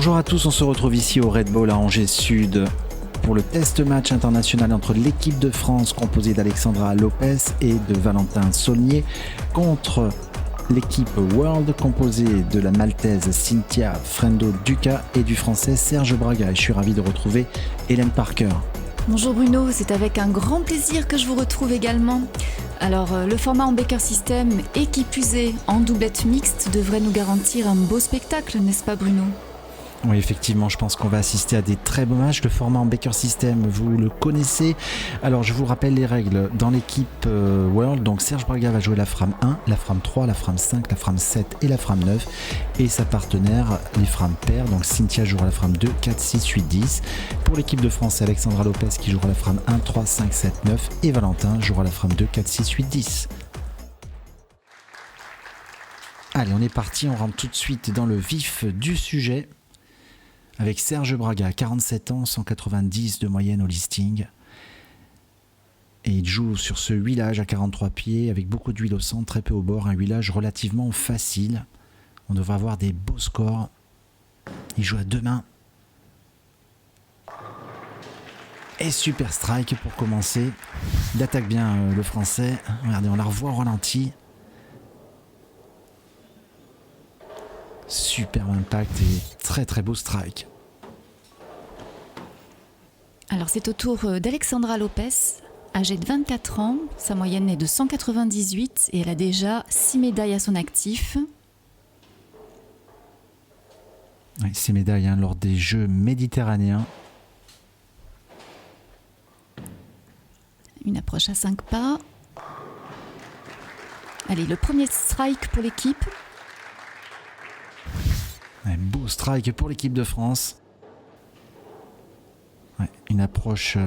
Bonjour à tous, on se retrouve ici au Red Bull à Angers Sud pour le test match international entre l'équipe de France composée d'Alexandra Lopez et de Valentin Saulnier contre l'équipe World composée de la Maltaise Cynthia Frendo Duca et du Français Serge Braga. Et je suis ravi de retrouver Hélène Parker. Bonjour Bruno, c'est avec un grand plaisir que je vous retrouve également. Alors, le format en Baker System et qui plus est en doublette mixte devrait nous garantir un beau spectacle, n'est-ce pas Bruno ? Oui, effectivement, je pense qu'on va assister à des très beaux matchs. Le format en Baker System, vous le connaissez. Alors, je vous rappelle les règles. Dans l'équipe World, donc Serge Braga va jouer la frame 1, la frame 3, la frame 5, la frame 7 et la frame 9. Et sa partenaire, les frames paires. Donc, Cynthia jouera la frame 2, 4, 6, 8, 10. Pour l'équipe de France, c'est Alexandra Lopez qui jouera la frame 1, 3, 5, 7, 9. Et Valentin jouera la frame 2, 4, 6, 8, 10. Allez, on est parti. On rentre tout de suite dans le vif du sujet. Avec Serge Braga, 47 ans, 190 de moyenne au listing. Et il joue sur ce huilage à 43 pieds, avec beaucoup d'huile au centre, très peu au bord. Un huilage relativement facile. On devrait avoir des beaux scores. Il joue à deux mains. Et super strike pour commencer. Il attaque bien le Français. Regardez, on la revoit au ralenti. Super impact et très très beau strike. Alors c'est au tour d'Alexandra Lopez, âgée de 24 ans. Sa moyenne est de 198 et elle a déjà 6 médailles à son actif. Oui, 6 médailles lors des Jeux méditerranéens. Une approche à 5 pas. Allez, le premier strike pour l'équipe. Un beau strike pour l'équipe de France. Ouais, une approche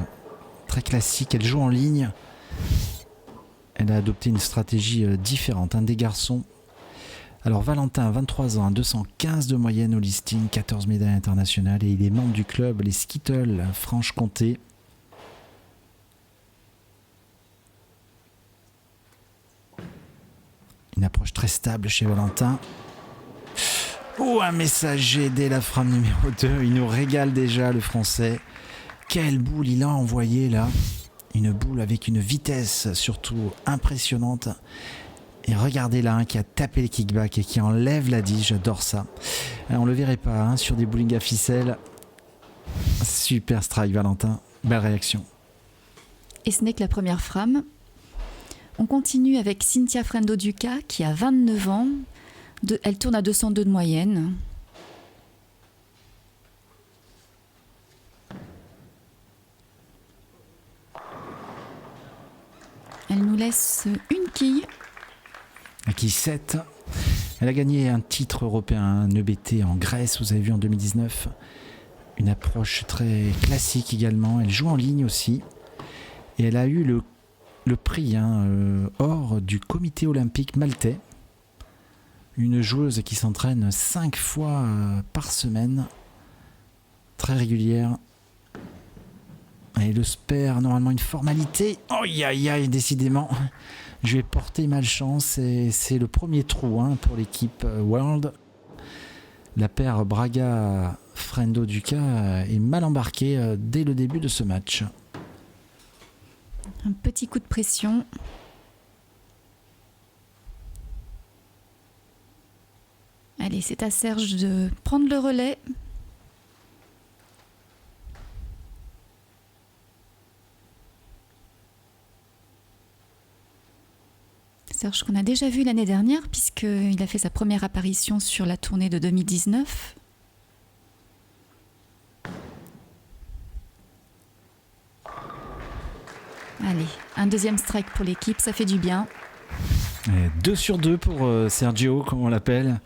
très classique. Elle joue en ligne. Elle a adopté une stratégie différente. Un des garçons. Alors Valentin, 23 ans, 215 de moyenne au listing, 14 médailles internationales. Et il est membre du club les Skittles Franche-Comté. Une approche très stable chez Valentin. Oh, un messager dès la frame numéro 2. Il nous régale déjà, le Français. Quelle boule il a envoyé là. Une boule avec une vitesse surtout impressionnante. Et regardez là, qui a tapé les kickbacks et qui enlève la 10. J'adore ça. On le verrait pas sur des bowling à ficelle. Super strike, Valentin. Belle réaction. Et ce n'est que la première frame. On continue avec Cynthia Frendo Duca qui a 29 ans. Elle tourne à 202 de moyenne. Elle nous laisse une quille. La quille 7. Elle a gagné un titre européen, un EBT en Grèce, vous avez vu en 2019. Une approche très classique également. Elle joue en ligne aussi. Et elle a eu le prix or du comité olympique maltais. Une joueuse qui s'entraîne 5 fois par semaine, très régulière. Et le spare, normalement une formalité. Aïe aïe aïe, décidément, je vais porter malchance et c'est le premier trou pour l'équipe World. La paire Braga-Frendo Duca est mal embarquée dès le début de ce match. Un petit coup de pression. Allez, c'est à Serge de prendre le relais. Serge qu'on a déjà vu l'année dernière puisqu'il a fait sa première apparition sur la tournée de 2019. Allez, un deuxième strike pour l'équipe, ça fait du bien. Et 2 sur 2 pour Sergio, comme on l'appelle.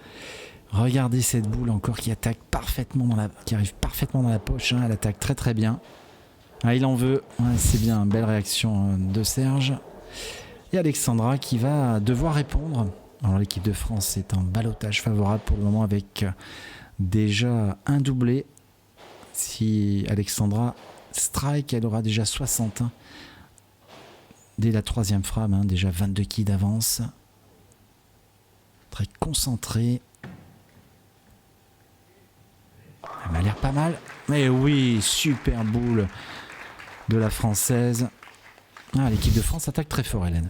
Regardez cette boule encore qui attaque parfaitement qui arrive parfaitement dans la poche. Elle attaque très très bien. Il en veut. Ouais, c'est bien. Belle réaction de Serge. Et Alexandra qui va devoir répondre. Alors l'équipe de France est en ballottage favorable pour le moment avec déjà un doublé. Si Alexandra strike, elle aura déjà 60. Dès la troisième frame, déjà 22 quilles d'avance. Très concentré. l'air pas mal. Mais oui, super boule de la Française. Ah, l'équipe de France attaque très fort, Hélène.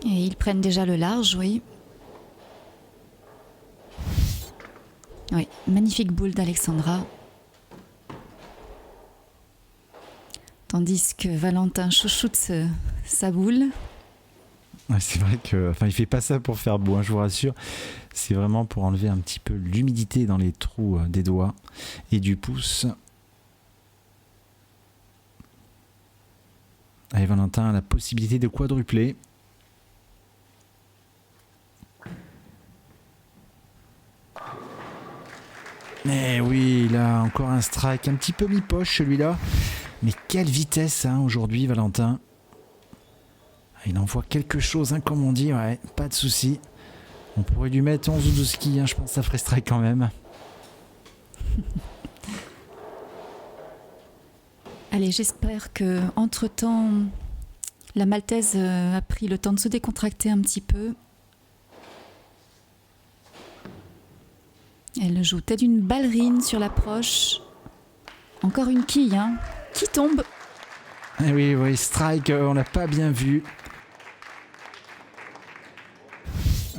Et ils prennent déjà le large, oui. Oui, magnifique boule d'Alexandra. Tandis que Valentin chouchoute sa boule. Ouais, c'est vrai que, enfin, il fait pas ça pour faire beau, hein, je vous rassure. C'est vraiment pour enlever un petit peu l'humidité dans les trous des doigts et du pouce. Allez, Valentin a la possibilité de quadrupler. Mais oui, il a encore un strike un petit peu mi-poche celui-là. Mais quelle vitesse hein, aujourd'hui, Valentin. Il envoie quelque chose, hein, comme on dit, ouais, pas de souci. On pourrait lui mettre 11 ou 12 skis, hein, je pense que ça ferait strike quand même. Allez, j'espère que entre-temps, la Maltaise a pris le temps de se décontracter un petit peu. Elle joue telle une ballerine sur l'approche. Encore une quille, hein, qui tombe. Eh oui, oui, strike, on l'a pas bien vu.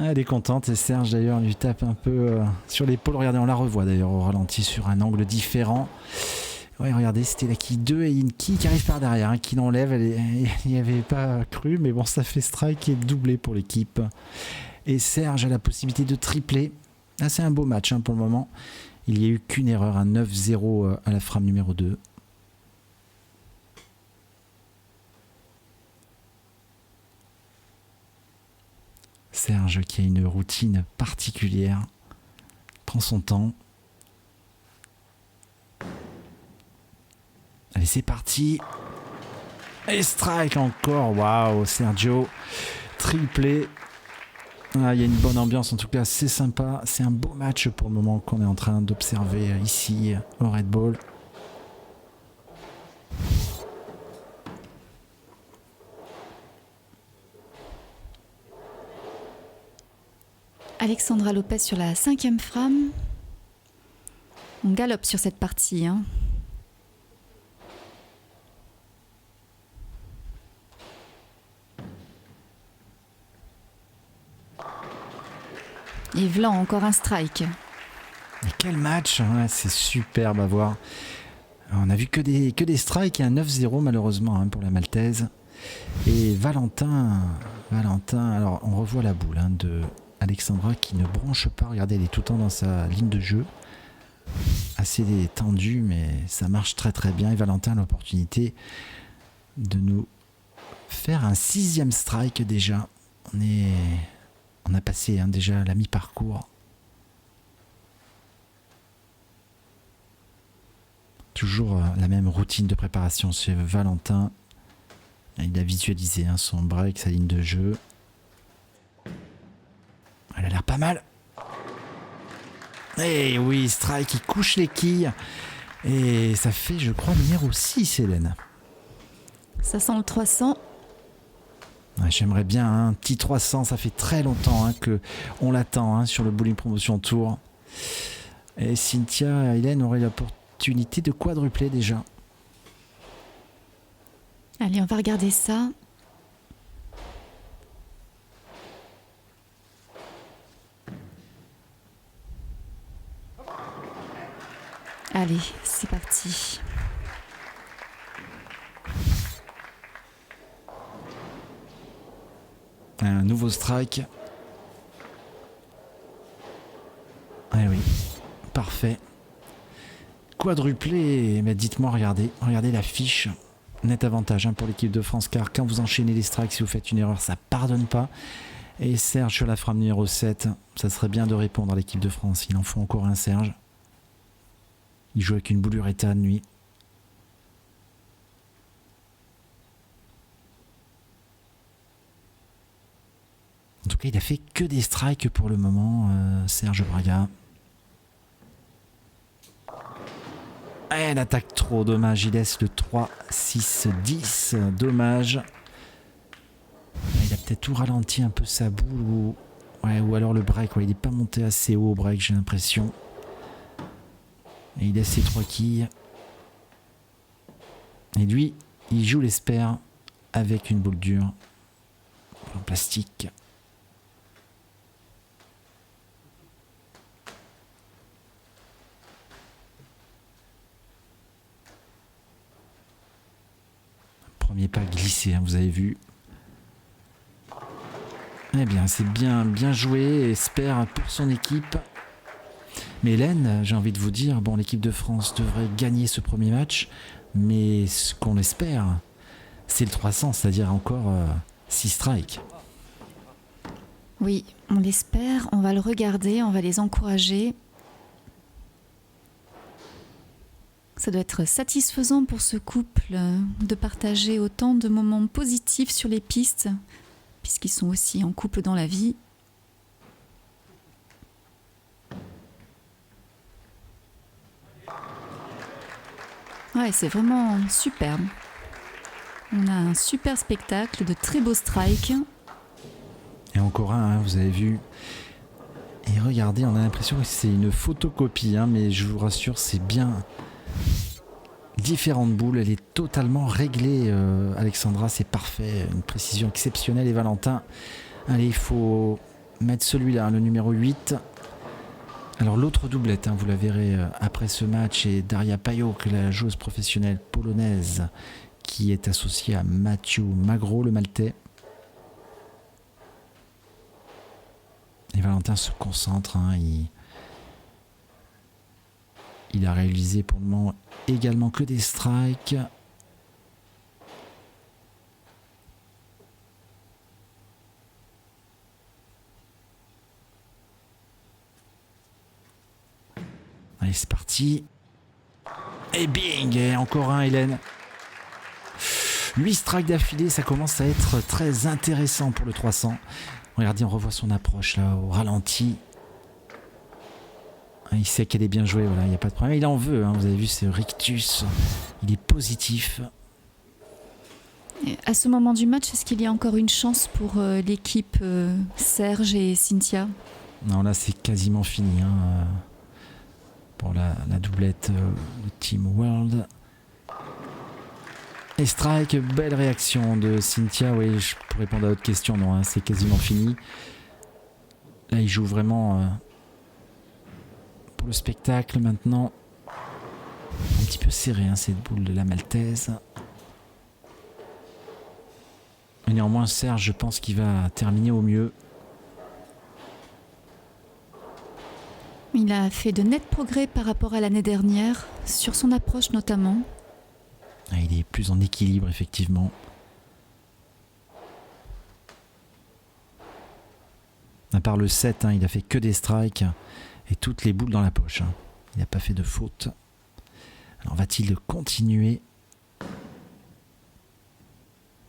Elle est contente et Serge d'ailleurs lui tape un peu sur l'épaule. Regardez, on la revoit d'ailleurs au ralenti sur un angle différent. Ouais, regardez, c'était la quille 2 et une quille qui arrive par derrière, hein, qui l'enlève. Elle n'y avait pas cru, mais bon, ça fait strike et doublé pour l'équipe. Et Serge a la possibilité de tripler. Ah, c'est un beau match hein, pour le moment. Il n'y a eu qu'une erreur, un 9-0 à la frame numéro 2. Serge qui a une routine particulière, prend son temps. Allez, c'est parti. Et strike encore. Waouh, Sergio. Triplé. Ah, il y a une bonne ambiance, en tout cas, c'est sympa. C'est un beau match pour le moment qu'on est en train d'observer ici au Red Bull. Alexandra Lopez sur la 5e frame. On galope sur cette partie, hein. Et Vlan, encore un strike. Et quel match, ouais, c'est superbe à voir. On a vu que des strikes et un 9-0 malheureusement hein, pour la Maltaise. Et Valentin, alors on revoit la boule hein, de Alexandra qui ne bronche pas. Regardez, elle est tout le temps dans sa ligne de jeu. Assez tendue, mais ça marche très très bien. Et Valentin a l'opportunité de nous faire un 6e strike déjà. On a passé hein, déjà la mi-parcours. Toujours la même routine de préparation chez Valentin. Il a visualisé hein, son break, sa ligne de jeu. Elle a l'air pas mal. Et oui, strike, il couche les quilles. Et ça fait, je crois, numéro 6, Hélène. Ça sent le 300. Ouais, j'aimerais bien hein, un petit 300, ça fait très longtemps hein, qu'on l'attend hein, sur le Bowling Promotion Tour. Et Cynthia et Hélène auraient l'opportunité de quadrupler déjà. Allez, on va regarder ça. Allez, c'est parti. Un nouveau strike. Ah oui, parfait. Quadruplé, mais dites-moi, regardez la fiche. Net avantage hein, pour l'équipe de France, car quand vous enchaînez les strikes, si vous faites une erreur, ça pardonne pas. Et Serge sur la frame numéro 7, ça serait bien de répondre à l'équipe de France. Il en faut encore un Serge. Il joue avec une boule uréthane, lui. En tout cas, il a fait que des strikes pour le moment, Serge Braga. Elle attaque trop, dommage. Il laisse le 3, 6, 10. Dommage. Il a peut-être tout ralenti un peu sa boule ou alors le break. Ouais, il n'est pas monté assez haut au break, j'ai l'impression. Et il laisse ses 3 quilles. Et lui, il joue l'espère avec une boule dure en plastique. Premier pas glissé, hein, vous avez vu. Eh bien, c'est bien joué. Espère pour son équipe. Mais Hélène, j'ai envie de vous dire, bon, l'équipe de France devrait gagner ce premier match, mais ce qu'on espère, c'est le 300, c'est-à-dire encore 6 strikes. Oui, on l'espère, on va le regarder, on va les encourager. Ça doit être satisfaisant pour ce couple de partager autant de moments positifs sur les pistes, puisqu'ils sont aussi en couple dans la vie. Ouais, c'est vraiment superbe. On a un super spectacle, de très beaux strikes. Et encore un, hein, vous avez vu. Et regardez, on a l'impression que c'est une photocopie, hein, mais je vous rassure, c'est bien différentes boules. Elle est totalement réglée, Alexandra, c'est parfait. Une précision exceptionnelle. Et Valentin, allez, il faut mettre celui-là, le numéro 8. Alors l'autre doublette, hein, vous la verrez après ce match, est Daria Pajok, la joueuse professionnelle polonaise qui est associée à Mathieu Magro, le Maltais. Et Valentin se concentre, hein, il a réalisé pour le moment également que des strikes. Allez, c'est parti. Et bing, et encore un, Hélène. 8 strikes d'affilée, ça commence à être très intéressant pour le 300. Regardez, on revoit son approche là au ralenti. Il sait qu'elle est bien jouée, voilà, il n'y a pas de problème. Il en veut, hein, vous avez vu ce rictus, il est positif. Et à ce moment du match, est-ce qu'il y a encore une chance pour l'équipe Serge et Cynthia? Non, là c'est quasiment fini, hein, pour la doublette de Team World. Et strike, belle réaction de Cynthia. Oui, pour répondre à votre question, non, hein, c'est quasiment fini. Là, il joue vraiment pour le spectacle maintenant. Un petit peu serré, hein, cette boule de la Maltaise. Mais néanmoins, Serge, je pense qu'il va terminer au mieux. Il a fait de nets progrès par rapport à l'année dernière, sur son approche notamment. Il est plus en équilibre, effectivement. À part le 7, hein, il a fait que des strikes et toutes les boules dans la poche. Hein. Il n'a pas fait de faute. Alors va-t-il continuer?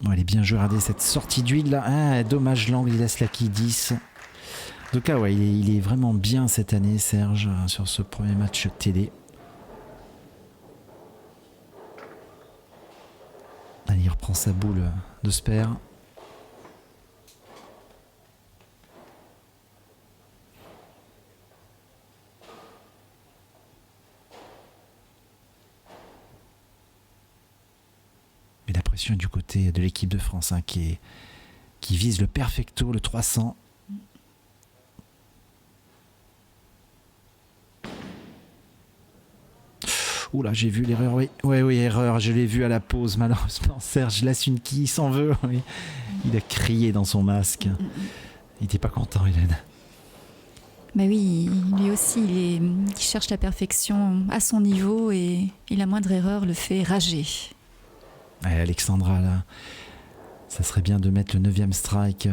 Bon, elle est bien jouée. Regardez cette sortie d'huile là. Ah, dommage l'angle, il laisse la quille 10. En tout cas, ouais, il est vraiment bien cette année, Serge, sur ce premier match télé. Allez, il reprend sa boule de spare. Mais la pression est du côté de l'équipe de France, hein, qui vise le perfecto, le 300. Oula, j'ai vu l'erreur, oui. Oui, erreur, je l'ai vu à la pause, malheureusement. Serge laisse une quille, il s'en veut. Oui. Il a crié dans son masque. Il n'était pas content, Hélène. Ben oui, lui aussi, il cherche la perfection à son niveau et la moindre erreur le fait rager. Ouais, Alexandra, là, ça serait bien de mettre le 9e strike.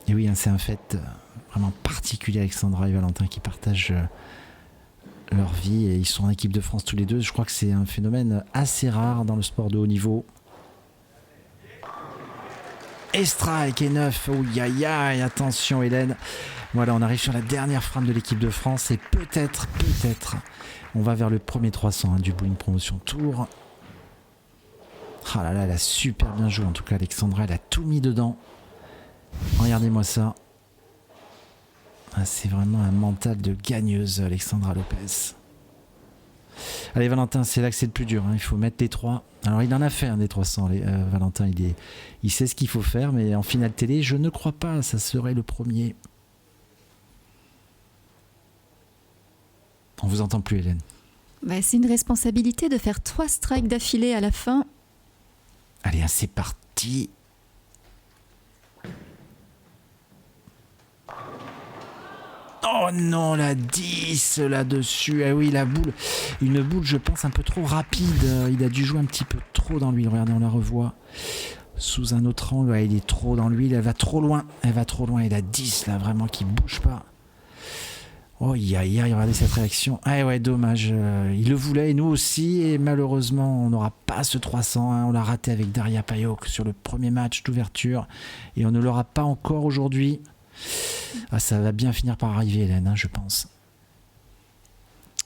Et oui, hein, c'est un fait vraiment particulier, Alexandra et Valentin, qui partagent leur vie et ils sont en équipe de France tous les deux. Je crois que c'est un phénomène assez rare dans le sport de haut niveau. Et strike et 9. Ouh, aïe, aïe, attention Hélène. Voilà, on arrive sur la dernière frame de l'équipe de France et peut-être, on va vers le premier 300 hein, du Bowling Promotion Tour. Ah là là, elle a super bien joué. En tout cas, Alexandra, elle a tout mis dedans. Regardez-moi ça. Ah, c'est vraiment un mental de gagneuse, Alexandra Lopez. Allez Valentin, c'est là que c'est le plus dur, hein. Il faut mettre les 3. Alors il en a fait des 300, Valentin, il sait ce qu'il faut faire, mais en finale télé, je ne crois pas, ça serait le premier. On vous entend plus, Hélène. C'est une responsabilité de faire 3 strikes d'affilée à la fin. Allez, c'est parti. Oh non, la 10 là-dessus. Ah oui, la boule. Une boule, je pense, un peu trop rapide. Il a dû jouer un petit peu trop dans l'huile. Regardez, on la revoit. Sous un autre angle, il est trop dans l'huile. Elle va trop loin. Et la 10, là, vraiment, qui bouge pas. Oh, regardez cette réaction. Ah ouais, dommage. Il le voulait, et nous aussi. Et malheureusement, on n'aura pas ce 300. Hein. On l'a raté avec Daria Payok sur le premier match d'ouverture. Et on ne l'aura pas encore aujourd'hui. Ah, ça va bien finir par arriver, Hélène, je pense.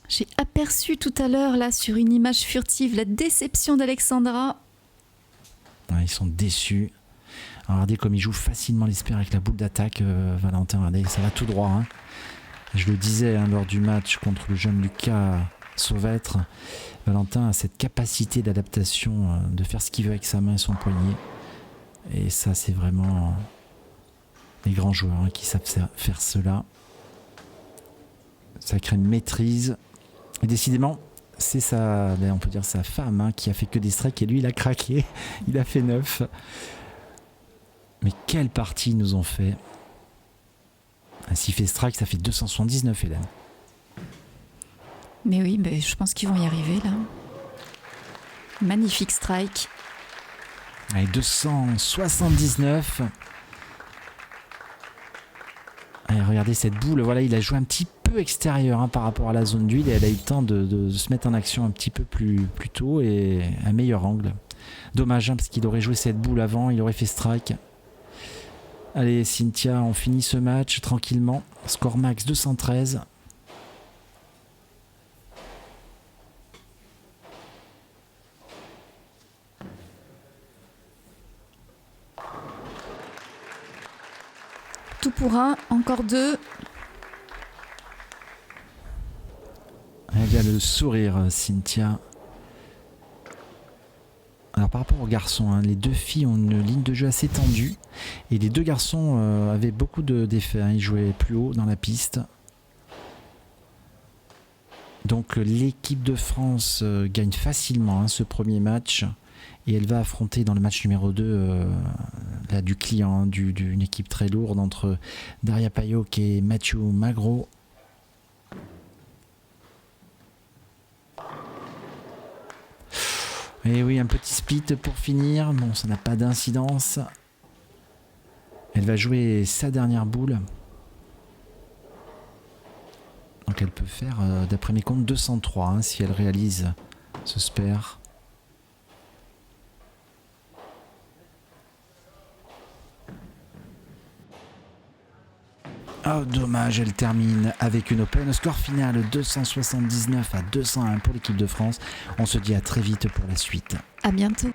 J'ai aperçu tout à l'heure, là, sur une image furtive, la déception d'Alexandra. Ouais, ils sont déçus. Alors, regardez comme il joue facilement l'espère avec la boule d'attaque, Valentin. Regardez, ça va tout droit. Hein. Je le disais lors du match contre le jeune Lucas Sauvêtre. Valentin a cette capacité d'adaptation, de faire ce qu'il veut avec sa main et son poignet. Et ça, c'est vraiment... les grands joueurs qui savent faire cela. Sacrée maîtrise. Et décidément, c'est on peut dire sa femme qui a fait que des strikes et lui il a craqué. Il a fait 9. Mais quelle partie ils nous ont fait. S'il fait strike, ça fait 279, Hélène. Mais oui, je pense qu'ils vont y arriver là. Magnifique strike. Allez, 279. Allez, regardez cette boule, voilà, il a joué un petit peu extérieur par rapport à la zone d'huile et elle a eu le temps de se mettre en action un petit peu plus tôt et un meilleur angle. Dommage parce qu'il aurait joué cette boule avant, il aurait fait strike. Allez Cynthia, on finit ce match tranquillement. Score max 213. Tout pour 1, encore 2. Elle a le sourire, Cynthia. Alors par rapport aux garçons, les 2 filles ont une ligne de jeu assez tendue et les 2 garçons avaient beaucoup d'effets. Ils jouaient plus haut dans la piste. Donc l'équipe de France gagne facilement ce premier match et elle va affronter dans le match numéro 2 du client, d'une équipe très lourde entre Daria Payok et Mathieu Magro. Et oui, un petit split pour finir. Bon, ça n'a pas d'incidence. Elle va jouer sa dernière boule. Donc elle peut faire, d'après mes comptes, 203 si elle réalise ce spare. Oh dommage, elle termine avec une open. Score final 279 à 201 pour l'équipe de France. On se dit à très vite pour la suite. À bientôt.